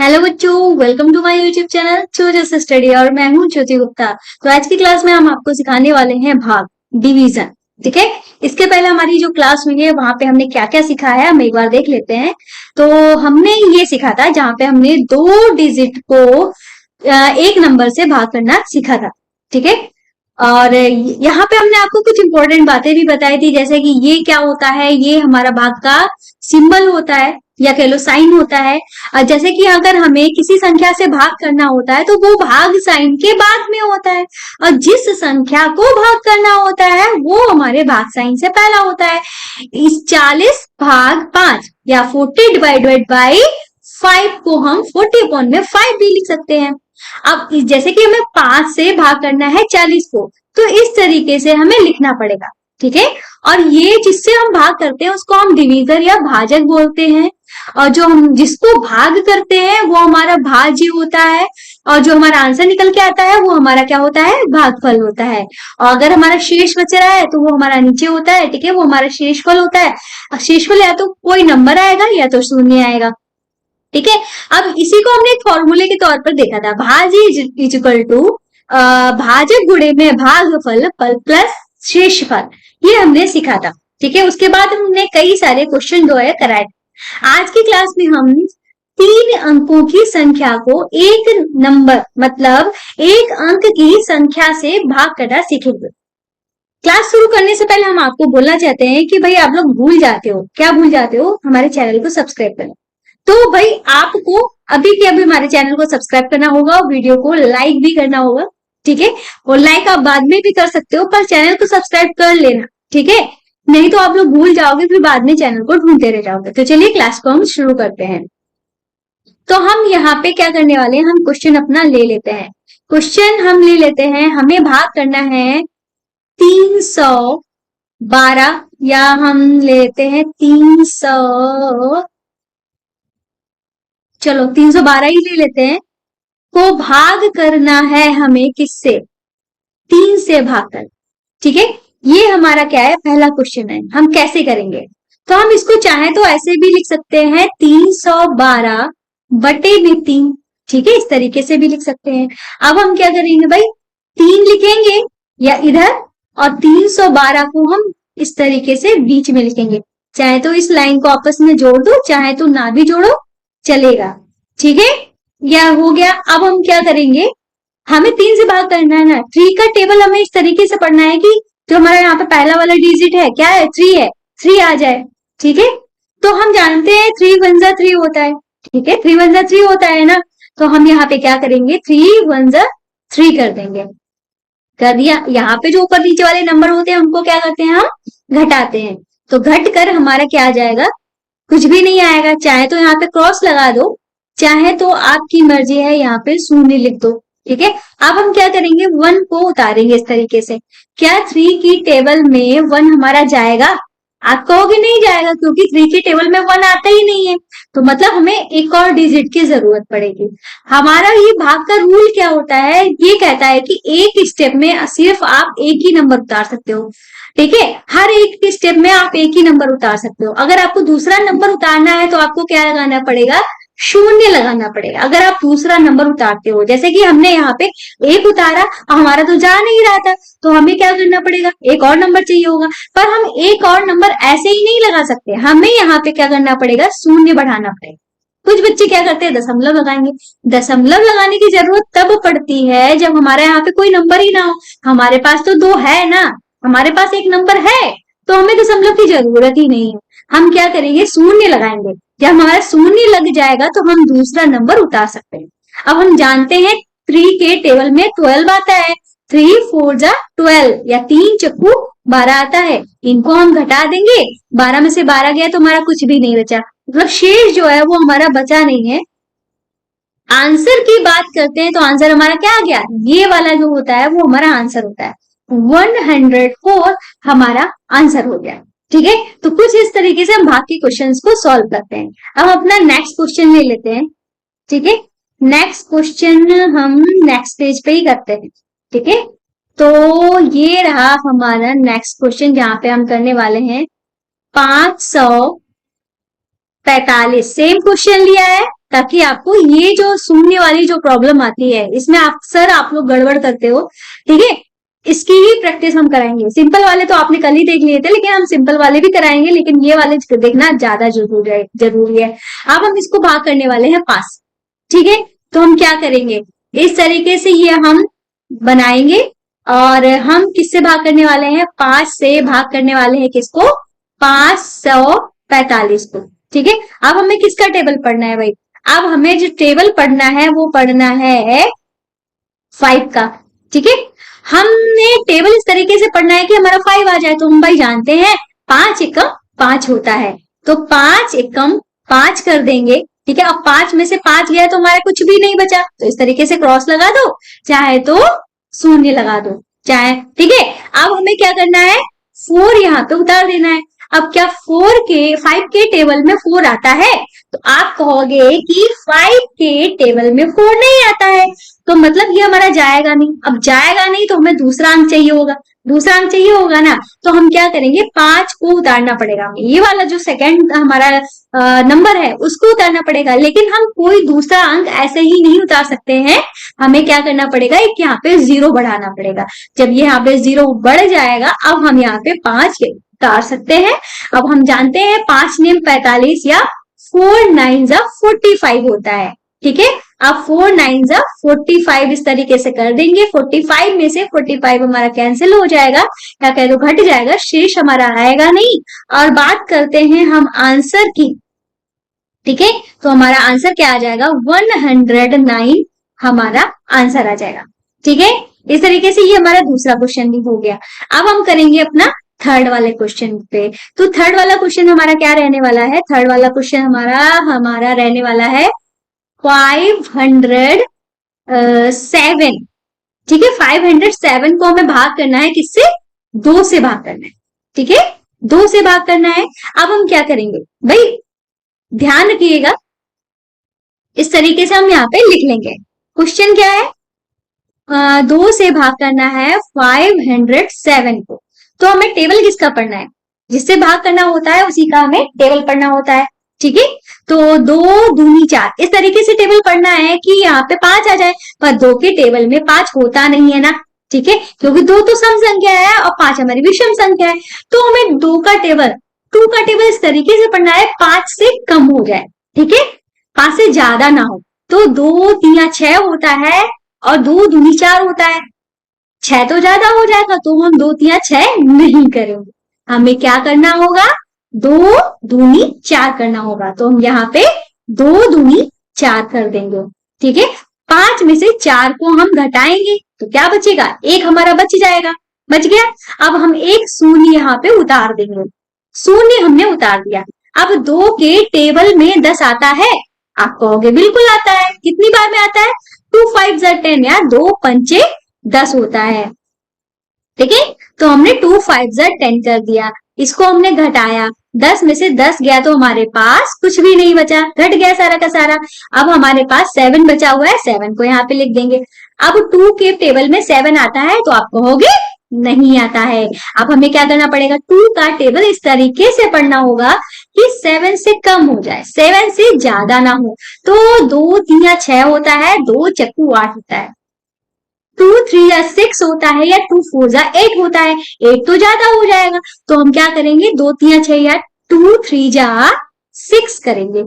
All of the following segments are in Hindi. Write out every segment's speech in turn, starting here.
हेलो बच्चों, welcome to my YouTube channel Choose Study और मैं हूं ज्योति गुप्ता। तो आज की क्लास में हम आपको सिखाने वाले हैं भाग, डिवीजन। ठीक है। इसके पहले हमारी जो क्लास हुई है वहां पे हमने क्या क्या सीखा है हम एक बार देख लेते हैं। तो हमने ये सीखा था जहां पे हमने दो डिजिट को एक नंबर से भाग करना सीखा था। ठीक है। और यहाँ पे हमने आपको कुछ इंपॉर्टेंट बातें भी बताई थी, जैसे कि ये क्या होता है, ये हमारा भाग का सिंबल होता है या कह लो साइन होता है। जैसे कि अगर हमें किसी संख्या से भाग करना होता है तो वो भाग साइन के बाद में होता है, और जिस संख्या को भाग करना होता है वो हमारे भाग साइन से पहला होता है। इस 40 भाग 5 या 40 डिवाइडेड बाई 5 को हम 40 अपॉन में 5 भी लिख सकते हैं। अब जैसे कि हमें 5 से भाग करना है 40 को, तो इस तरीके से हमें लिखना पड़ेगा। ठीक है। और ये जिससे हम भाग करते हैं उसको हम डिवीजर या भाजक बोलते हैं, और जो हम जिसको भाग करते हैं वो हमारा भाज्य होता है, और जो हमारा आंसर निकल के आता है वो हमारा क्या होता है, भागफल होता है। और अगर हमारा शेष बच रहा है तो वो हमारा नीचे होता है। ठीक है, वो हमारा शेषफल होता है। शेषफल या तो कोई नंबर आएगा या तो शून्य आएगा। ठीक है। अब इसी को हमने एक फॉर्मूले के तौर पर देखा था, भाज्य इज इक्वल टू भाजक गुणे में भागफल फल प्लस शेषफल। ये हमने सीखा था। ठीक है। उसके बाद हमने कई सारे क्वेश्चन जो है कराए। आज की क्लास में हम 3 अंकों की संख्या को एक नंबर मतलब एक अंक की संख्या से भाग करना सीखेंगे। क्लास शुरू करने से पहले हम आपको बोलना चाहते हैं कि भाई आप लोग भूल जाते हो, क्या भूल जाते हो, हमारे चैनल को सब्सक्राइब करना। तो भाई आपको अभी के अभी हमारे चैनल को सब्सक्राइब करना होगा और वीडियो को लाइक भी करना होगा। ठीक है। और लाइक आप बाद में भी कर सकते हो, पर चैनल को सब्सक्राइब कर लेना। ठीक है। नहीं तो आप लोग भूल जाओगे, फिर बाद में चैनल को ढूंढते रह जाओगे। तो चलिए क्लास को हम शुरू करते हैं। तो हम यहाँ पे क्या करने वाले हैं, हम क्वेश्चन अपना ले लेते हैं। क्वेश्चन हम ले लेते हैं, हमें भाग करना है 312, या हम लेते हैं 300, चलो 312 ही ले लेते हैं। को भाग करना है हमें किससे, 3 से भाग कर। ठीक है। ये हमारा क्या है, पहला क्वेश्चन है। हम कैसे करेंगे, तो हम इसको चाहे तो ऐसे भी लिख सकते हैं 312 बटे में 3। ठीक है, इस तरीके से भी लिख सकते हैं। अब हम क्या करेंगे भाई, 3 लिखेंगे या इधर, और 312 को हम इस तरीके से बीच में लिखेंगे। चाहे तो इस लाइन को आपस में जोड़ दो, चाहे तो ना भी जोड़ो, चलेगा। ठीक है, यह हो गया। अब हम क्या करेंगे, हमें 3 से भाग करना है ना। 3 का टेबल हमें इस तरीके से पढ़ना है कि जो हमारा यहाँ पे पहला वाला डिजिट है क्या है, 3 है, 3 आ जाए। ठीक है। तो हम जानते हैं 3 1 जा 3 होता है। ठीक है, 3 1 जा 3 होता है ना। तो हम यहाँ पे क्या करेंगे, 3 1 जा 3 कर देंगे। कर दिया। यहाँ पे जो ऊपर नीचे वाले नंबर होते हैं उनको क्या करते हैं, हम घटाते हैं। तो घट कर हमारा क्या आ जाएगा, कुछ भी नहीं आएगा। चाहे तो यहाँ पे क्रॉस लगा दो, चाहे तो आपकी मर्जी है यहाँ पे शून्य लिख दो। ठीक है। अब हम क्या करेंगे, 1 को उतारेंगे इस तरीके से। क्या 3 की टेबल में 1 हमारा जाएगा, आप कहोगे नहीं जाएगा, क्योंकि 3 की टेबल में 1 आता ही नहीं है। तो मतलब हमें एक और डिजिट की जरूरत पड़ेगी। हमारा ये भाग का रूल क्या होता है, ये कहता है कि एक स्टेप में सिर्फ आप एक ही नंबर उतार सकते हो। ठीक है, हर एक स्टेप में आप एक ही नंबर उतार सकते हो। अगर आपको दूसरा नंबर उतारना है तो आपको क्या लगाना पड़ेगा, शून्य लगाना पड़ेगा। अगर आप दूसरा नंबर उतारते हो, जैसे कि हमने यहाँ पे 1 उतारा, हमारा तो जा नहीं रहा था, तो हमें क्या करना पड़ेगा, एक और नंबर चाहिए होगा। पर हम एक और नंबर ऐसे ही नहीं लगा सकते, हमें यहाँ पे क्या करना पड़ेगा, शून्य बढ़ाना पड़ेगा। कुछ बच्चे क्या करते हैं, दशमलव लगाएंगे। दशमलव लगाने की जरूरत तब पड़ती है जब हमारे यहाँ पे कोई नंबर ही ना हो। हमारे पास तो 2 है ना, हमारे पास एक नंबर है, तो हमें दशमलव की जरूरत ही नहीं है। हम क्या करेंगे, शून्य लगाएंगे। जब हमारा शून्य लग जाएगा तो हम दूसरा नंबर उतार सकते हैं। अब हम जानते हैं 3 के टेबल में 12 आता है। 3 4 जा 12, या 3 चक्कू 12 आता है। इनको हम घटा देंगे, 12 में से 12 गया तो हमारा कुछ भी नहीं बचा, मतलब शेष जो है वो हमारा बचा नहीं है। आंसर की बात करते हैं तो आंसर हमारा क्या आ गया, ये वाला जो होता है वो हमारा आंसर होता है। 104 हमारा आंसर हो गया। ठीक है। तो कुछ इस तरीके से हम भाग के क्वेश्चंस को सॉल्व करते हैं। अब अपना नेक्स्ट क्वेश्चन ले लेते हैं। ठीक है, नेक्स्ट क्वेश्चन हम नेक्स्ट पेज पे ही करते हैं। ठीक है, तो ये रहा हमारा नेक्स्ट क्वेश्चन, जहां पे हम करने वाले हैं 545। सेम क्वेश्चन लिया है, ताकि आपको ये जो शून्य वाली जो प्रॉब्लम आती है इसमें अक्सर आप लोग गड़बड़ करते हो, ठीक है, इसकी ही प्रैक्टिस हम कराएंगे। सिंपल वाले तो आपने कल ही देख लिए थे, लेकिन हम सिंपल वाले भी कराएंगे, लेकिन ये वाले देखना ज्यादा जरूरी है। अब हम इसको भाग करने वाले हैं 5, ठीक है। तो हम क्या करेंगे, इस तरीके से ये हम बनाएंगे और हम किससे भाग करने वाले हैं, 5 से भाग करने वाले हैं किसको, 545 को, ठीक है। अब हमें किसका टेबल पढ़ना है भाई, अब हमें जो टेबल पढ़ना है वो पढ़ना है 5 का, ठीक है। हमने टेबल इस तरीके से पढ़ना है कि हमारा 5 आ जाए। तो हम भाई जानते हैं 5 एकम 5 होता है, तो 5 एकम 5 कर देंगे, ठीक है। अब 5 में से 5 गया तो हमारा कुछ भी नहीं बचा, तो इस तरीके से क्रॉस लगा दो, चाहे तो शून्य लगा दो, चाहे, ठीक है। अब हमें क्या करना है, 4 यहाँ पे उतार देना है। अब क्या 5 के टेबल में 4 आता है, तो आप कहोगे कि 5 के टेबल में 4 नहीं आता है, तो मतलब ये हमारा जाएगा नहीं। अब जाएगा नहीं तो हमें दूसरा अंक चाहिए होगा, दूसरा अंक चाहिए होगा ना, तो हम क्या करेंगे, 5 को उतारना पड़ेगा, ये वाला जो सेकंड हमारा नंबर है उसको उतारना पड़ेगा। लेकिन हम कोई दूसरा अंक ऐसे ही नहीं उतार सकते हैं, हमें क्या करना पड़ेगा, एक यहाँ पे 0 बढ़ाना पड़ेगा। जब ये यहाँ पे 0 बढ़ जाएगा, अब हम यहाँ पे 5 उतार सकते हैं। अब हम जानते हैं 5 नेम 45 या 4 9 45 होता है, ठीक है। अब 4 9 45 इस तरीके से कर देंगे। 45 में से 45 हमारा कैंसिल हो जाएगा, क्या कह दो, घट जाएगा, शेष हमारा आएगा नहीं। और बात करते हैं हम आंसर की, ठीक है। तो हमारा आंसर क्या आ जाएगा, 109 हमारा आंसर आ जाएगा, ठीक है। इस तरीके से ये हमारा दूसरा क्वेश्चन भी हो गया। अब हम करेंगे अपना थर्ड वाले क्वेश्चन पे। तो थर्ड वाला क्वेश्चन हमारा क्या रहने वाला है, थर्ड वाला क्वेश्चन हमारा रहने वाला है 507, ठीक है। 507 को हमें भाग करना है किससे, 2 से भाग करना है, ठीक है, 2 से भाग करना है। अब हम क्या करेंगे भाई, ध्यान रखिएगा, इस तरीके से हम यहाँ पे लिख लेंगे। क्वेश्चन क्या है, 2 से भाग करना है 507 को, तो हमें टेबल किसका पढ़ना है, जिससे भाग करना होता है उसी का हमें टेबल पढ़ना होता है, ठीक है। तो 2 दूनी 4 इस तरीके से टेबल पढ़ना है कि यहाँ पे 5 आ जाए, पर 2 के टेबल में 5 होता नहीं है ना, ठीक है, क्योंकि 2 तो सम संख्या है और 5 हमारी विषम संख्या है। तो हमें 2 का टेबल इस तरीके से पढ़ना है 5 से कम हो जाए, ठीक है, 5 से ज्यादा ना हो। तो 2 3 6 होता है और 2 दूनी 4 होता है, 6 तो ज्यादा हो जाएगा, तो हम 2 3 6 नहीं करेंगे, हमें क्या करना होगा, 2 दूनी 4 करना होगा। तो हम यहाँ पे 2 दूनी 4 कर देंगे, ठीक है। 5 में से 4 को हम घटाएंगे तो क्या बचेगा, 1 हमारा बच जाएगा, बच गया। अब हम एक शून्य यहाँ पे उतार देंगे, शून्य हमने उतार दिया। अब 2 के टेबल में 10 आता है, आप कहोगे बिल्कुल आता है, कितनी बार में आता है, 2 5 10 या 2 पंचे 10 होता है, ठीक है। तो हमने 2 5 10 कर दिया, इसको हमने घटाया, 10 में से 10 गया तो हमारे पास कुछ भी नहीं बचा, घट गया सारा का सारा। अब हमारे पास 7 बचा हुआ है, 7 को यहाँ पे लिख देंगे। अब 2 के टेबल में 7 आता है, तो आप कहोगे नहीं आता है। अब हमें क्या करना पड़ेगा, 2 का टेबल इस तरीके से पढ़ना होगा कि 7 से कम हो जाए, 7 से ज्यादा ना हो। तो 2 3 6 होता है, 2 चक्कू 8 होता है, 2 3 6 होता है, या 2 4 8 होता है, 8 तो ज्यादा हो जाएगा। तो हम क्या करेंगे, 2 3 6 या 2 3 6 करेंगे,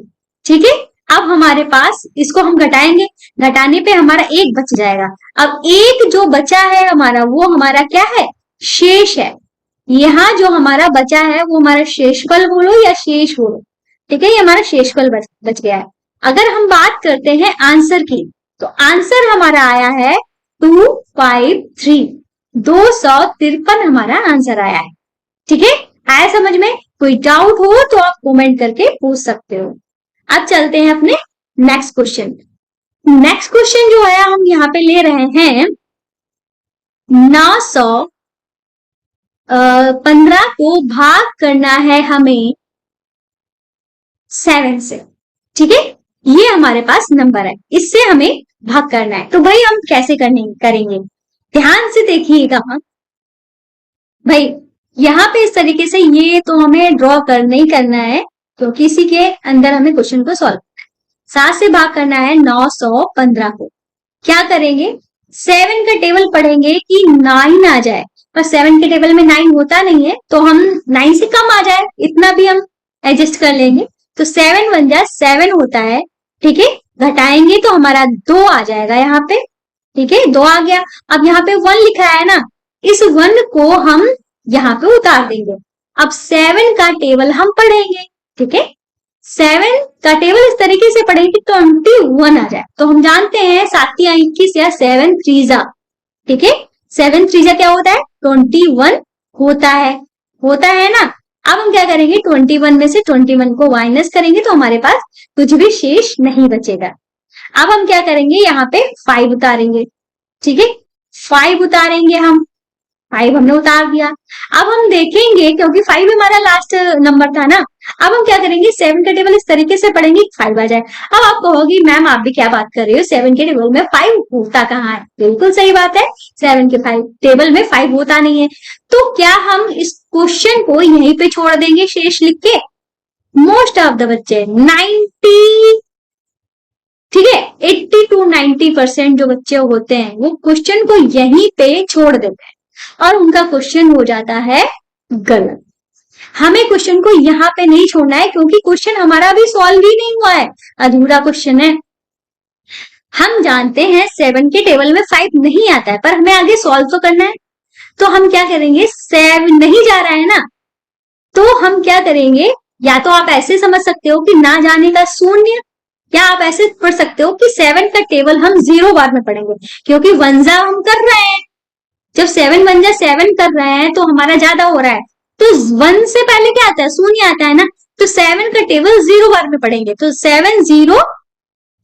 ठीक है। अब हमारे पास इसको हम घटाएंगे, घटाने पे हमारा 1 बच जाएगा। अब 1 जो बचा है हमारा, वो हमारा क्या है, शेष है। यहाँ जो हमारा बचा है वो हमारा शेषफल बोलो या शेष बोलो, ठीक है, ये हमारा शेषफल बच गया है। अगर हम बात करते हैं आंसर की, तो आंसर हमारा आया है 253, 253 हमारा आंसर आया है, ठीक है। आया समझ में, कोई डाउट हो तो आप कमेंट करके पूछ सकते हो। अब चलते हैं अपने नेक्स्ट क्वेश्चन। नेक्स्ट क्वेश्चन जो है हम यहाँ पे ले रहे हैं 915 को भाग करना है हमें 7 से, ठीक है। ये हमारे पास नंबर है, इससे हमें भाग करना है। तो भाई हम कैसे करेंगे, ध्यान से देखिएगा भाई। यहाँ पे इस तरीके से ये तो हमें ड्रॉ नहीं करना है, क्योंकि इसी के अंदर हमें क्वेश्चन को सॉल्व करना है। 7 से भाग करना है 915 को। क्या करेंगे, 7 का टेबल पढ़ेंगे कि 9 आ जाए, पर 7 के टेबल में 9 होता नहीं है, तो हम 9 से कम आ जाए इतना भी हम एडजस्ट कर लेंगे। तो 7 1 जा 7 होता है, ठीक है। घटाएंगे तो हमारा 2 आ जाएगा यहाँ पे, ठीक है, 2 आ गया। अब यहाँ पे 1 लिखा है ना, इस 1 को हम यहाँ पे उतार देंगे। अब 7 का टेबल हम पढ़ेंगे, ठीक है। 7 का टेबल इस तरीके से पढ़ेंगे 21 आ जाए, तो हम जानते हैं 7 या 21 या 7 3 ठीक है। 7 3 क्या होता है, 21 होता है ना। अब हम क्या करेंगे, 21 में से 21 को माइनस करेंगे तो हमारे पास कुछ भी शेष नहीं बचेगा। अब हम क्या करेंगे, यहाँ पे 5 उतारेंगे, ठीक है। 5 उतारेंगे हम, 5 हमने उतार दिया। अब हम देखेंगे, क्योंकि 5 हमारा लास्ट नंबर था ना, अब हम क्या करेंगे, 7 का टेबल इस तरीके से पढ़ेंगे 5 आ जाए। अब आप कहोगी मैम आप भी क्या बात कर रही हो, 7 के टेबल में 5 होता कहाँ है। बिल्कुल सही बात है, 7 के 5 टेबल में 5 होता नहीं है। तो क्या हम इस क्वेश्चन को यहीं पे छोड़ देंगे शेष लिख के? मोस्ट ऑफ द बच्चे 90, ठीक है, 80 to 90% जो बच्चे होते हैं वो क्वेश्चन को यहीं पे छोड़ देते हैं और उनका क्वेश्चन हो जाता है गलत। हमें क्वेश्चन को यहाँ पे नहीं छोड़ना है, क्योंकि क्वेश्चन हमारा अभी सॉल्व ही नहीं हुआ है, अधूरा क्वेश्चन है। हम जानते हैं 7 के टेबल में 5 नहीं आता है, पर हमें आगे सॉल्व तो करना है। तो हम क्या करेंगे, 7 नहीं जा रहा है ना, तो हम क्या करेंगे, या तो आप ऐसे समझ सकते हो कि ना जाने का शून्य, या आप ऐसे पढ़ सकते हो कि 7 का टेबल हम 0 बार में पढ़ेंगे, क्योंकि 1 जा हम कर रहे हैं। जब 7 1 जा 7 कर रहे हैं तो हमारा ज्यादा हो रहा है, तो 1 से पहले क्या आता है, शून्य आता है ना, तो 7 का टेबल 0 बार में पढ़ेंगे। तो 7 0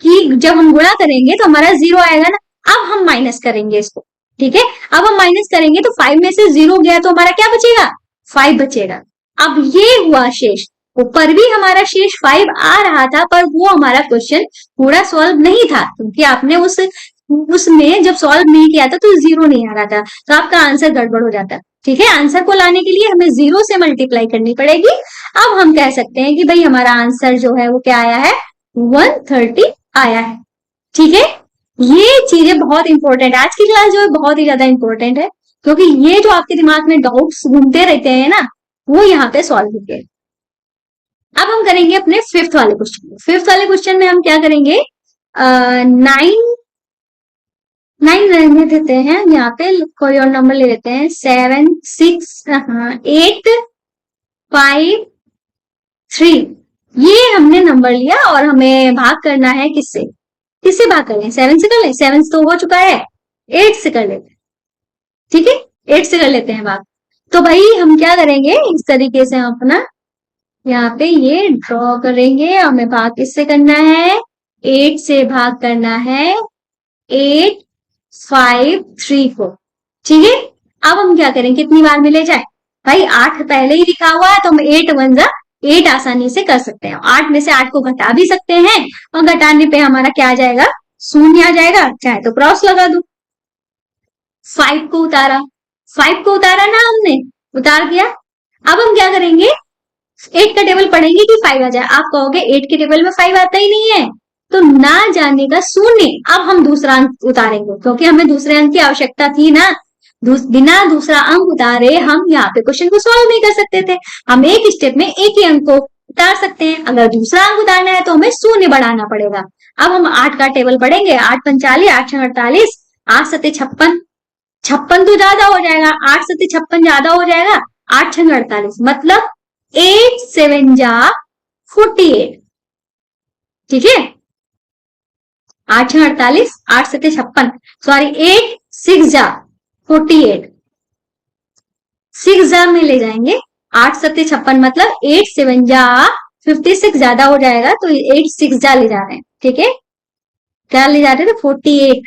की जब हम गुणा करेंगे तो हमारा 0 आएगा ना। अब हम माइनस करेंगे इसको, ठीक है। अब हम माइनस करेंगे तो 5 में से 0 गया तो हमारा क्या बचेगा, 5 बचेगा। अब ये हुआ शेष, ऊपर भी हमारा शेष 5 आ रहा था, पर वो हमारा क्वेश्चन पूरा सॉल्व नहीं था, क्योंकि आपने उसमें जब सॉल्व नहीं किया था तो 0 नहीं आ रहा था, तो आपका आंसर गड़बड़ हो जाता। ठीक है, आंसर को लाने के लिए हमें 0 से मल्टीप्लाई करनी पड़ेगी। अब हम कह सकते हैं कि भाई हमारा आंसर जो है वो क्या आया है, 130 आया है। ठीक है, ये चीजें बहुत इंपॉर्टेंट है, आज की क्लास जो है बहुत ही ज्यादा इंपॉर्टेंट है, क्योंकि ये जो आपके दिमाग में डाउट्स घूमते रहते हैं ना, वो यहाँ पे सॉल्व होंगे। अब हम करेंगे अपने फिफ्थ वाले क्वेश्चन। फिफ्थ वाले क्वेश्चन में हम क्या करेंगे, 9 रहने देते हैं, यहाँ पे कोई और नंबर ले लेते हैं, 7 6 8 5 3, ये हमने नंबर लिया और हमें भाग करना है किससे, किससे भाग कर लें, 7 से कर लें, 7 तो हो चुका है, 8 से कर लेते हैं। ठीक है, 8 से कर लेते हैं भाग। तो भाई हम क्या करेंगे, इस तरीके से हम अपना यहाँ पे ये ड्रॉ करेंगे, हमें भाग किससे करना है, 8 से भाग करना है 8 5 3 4। ठीक है, अब हम क्या करें, कितनी बार मिले जाए, भाई 8 पहले ही लिखा हुआ है तो हम 8 1 जा 8 आसानी से कर सकते हैं। 8 में से 8 को घटा भी सकते हैं, और घटाने पे हमारा क्या आ जाएगा, शून्य आ जाएगा, चाहे तो क्रॉस लगा दो। 5 को उतारा, 5 को उतारा ना हमने, उतार दिया। अब हम क्या करेंगे, 8 का टेबल पढ़ेंगे कि 5 आ जाए। आप कहोगे 8 के टेबल में 5 आता ही नहीं है, तो ना जाने का शून्य। अब हम दूसरा अंक उतारेंगे, क्योंकि हमें दूसरे अंक की आवश्यकता थी ना, बिना दूसरा अंक उतारे हम यहाँ पे क्वेश्चन को सॉल्व नहीं कर सकते थे। हम एक स्टेप में एक ही अंक को उतार सकते हैं, अगर दूसरा अंक उतारना है तो हमें शून्य बढ़ाना पड़ेगा। अब हम 8 का टेबल पढ़ेंगे, 8 45, 8 6 48, 8 7 56, 56 तो ज्यादा हो जाएगा, 8 7 56 ज्यादा हो जाएगा, 8 6 48, मतलब 8 7 जा 48। ठीक है, 8 6 48, 8 7 56, सॉरी 8 6 जा 48, 6 जा में ले जाएंगे, 8 7 56, मतलब 8 7 जा 56 ज्यादा हो जाएगा, तो 8 6 जा ले जा रहे हैं। ठीक है, क्या ले जा रहे थे, 48।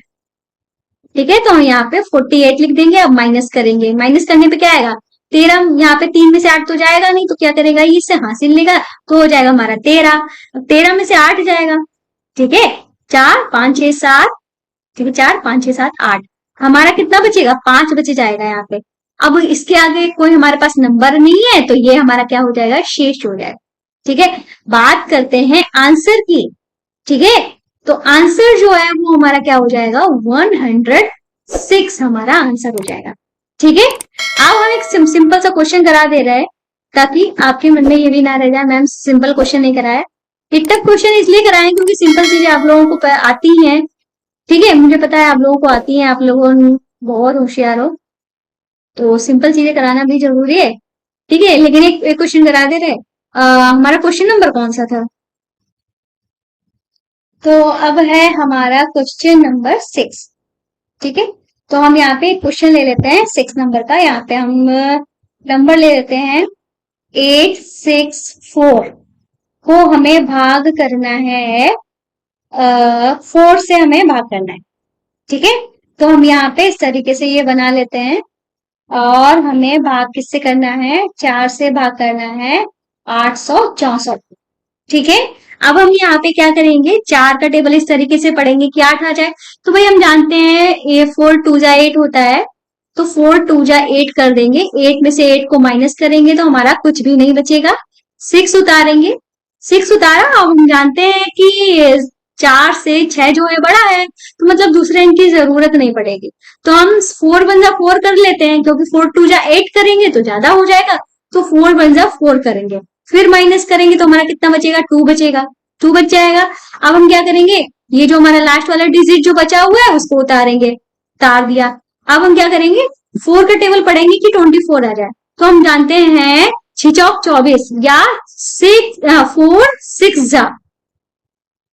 ठीक है, तो हम यहाँ पे 48 लिख देंगे। अब माइनस करेंगे, माइनस करने पे क्या आएगा, 13, यहाँ पे 3 में से 8 तो जाएगा नहीं, तो क्या करेगा, इससे हासिल लेगा, तो हो जाएगा हमारा 13। 13 में से 8 जाएगा, ठीक है, 4 5 6 7, ठीक है, 4 5 6 7 8, हमारा कितना बचेगा, 5 बचे जाएगा यहाँ पे। अब इसके आगे कोई हमारे पास नंबर नहीं है, तो ये हमारा क्या हो जाएगा, शेष हो जाएगा। ठीक है, बात करते हैं आंसर की। ठीक है, तो आंसर जो है वो हमारा क्या हो जाएगा, 106 हमारा आंसर हो जाएगा। ठीक है, अब हम एक सिंपल सा क्वेश्चन करा दे रहे हैं ताकि आपके मन में ये भी ना रह जाए मैम सिंपल क्वेश्चन नहीं कराया। इतना क्वेश्चन इसलिए कराएं क्योंकि सिंपल चीजें आप लोगों को आती हैं। ठीक है, मुझे पता है आप लोगों को आती है, आप लोगों बहुत होशियार हो, तो सिंपल चीजें कराना भी जरूरी है। ठीक है, लेकिन एक क्वेश्चन करा दे रहे। हमारा क्वेश्चन नंबर कौन सा था? तो अब है हमारा क्वेश्चन नंबर 6। ठीक है, तो हम यहाँ पे क्वेश्चन ले लेते हैं 6 नंबर का। यहाँ पे हम नंबर ले लेते हैं 864 को हमें भाग करना है, 4 से हमें भाग करना है। ठीक है, तो हम यहाँ पे इस तरीके से ये बना लेते हैं और हमें भाग किससे करना है, 4 से भाग करना है 864। ठीक है, अब हम यहाँ पे क्या करेंगे, 4 का टेबल इस तरीके से पढ़ेंगे कि 8 आ जाए। तो भाई हम जानते हैं ए 4 2 जा 8 होता है, तो 4 2 जा 8 कर देंगे, 8 में से 8 को माइनस करेंगे तो हमारा कुछ भी नहीं बचेगा। 6 उतारेंगे, 6 उतारा। अब हम जानते हैं कि 4 से 6 जो है बड़ा है, तो मतलब दूसरे अंक की जरूरत नहीं पड़ेगी। तो हम 4 1 जा 4 कर लेते हैं, क्योंकि 4 2 जा 8 करेंगे तो ज्यादा हो जाएगा, तो 4 1 जा 4 करेंगे। फिर माइनस करेंगे तो हमारा कितना बचेगा, 2 बचेगा, 2 बच जाएगा। अब हम क्या करेंगे, ये जो हमारा लास्ट वाला डिजिट जो बचा हुआ है उसको उतारेंगे, उतार दिया। अब हम क्या करेंगे, 4 का टेबल पढ़ेंगे कि 24 आ जाए। तो हम जानते हैं 6 चौक 24 या 4 6 जा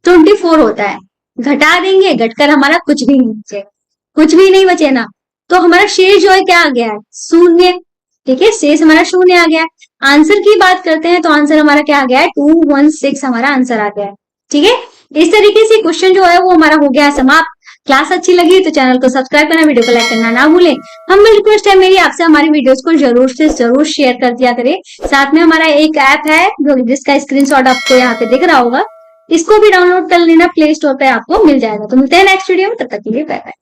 24 होता है। घटा देंगे, घटकर हमारा कुछ भी नहीं बचे, कुछ भी नहीं बचे ना, तो हमारा शेष जो है क्या आ गया है, शून्य। ठीक है, शेष हमारा शून्य आ गया। आंसर की बात करते हैं तो आंसर हमारा क्या आ गया है, 216 हमारा आंसर आ गया है। ठीक है, इस तरीके से क्वेश्चन जो है वो हमारा हो गया है समाप्त। क्लास अच्छी लगी तो चैनल को सब्सक्राइब करना, वीडियो को लाइक करना ना भूलें। हम रिक्वेस्ट है मेरी आपसे, हमारी वीडियोस को जरूर से जरूर शेयर कर दिया करें। साथ में हमारा एक ऐप है जिसका स्क्रीनशॉट आपको यहाँ पे दिख रहा होगा, इसको भी डाउनलोड कर लेना, प्ले स्टोर पे आपको मिल जाएगा। तो मिलते हैं नेक्स्ट वीडियो में, तब तक के लिए बाय बाय।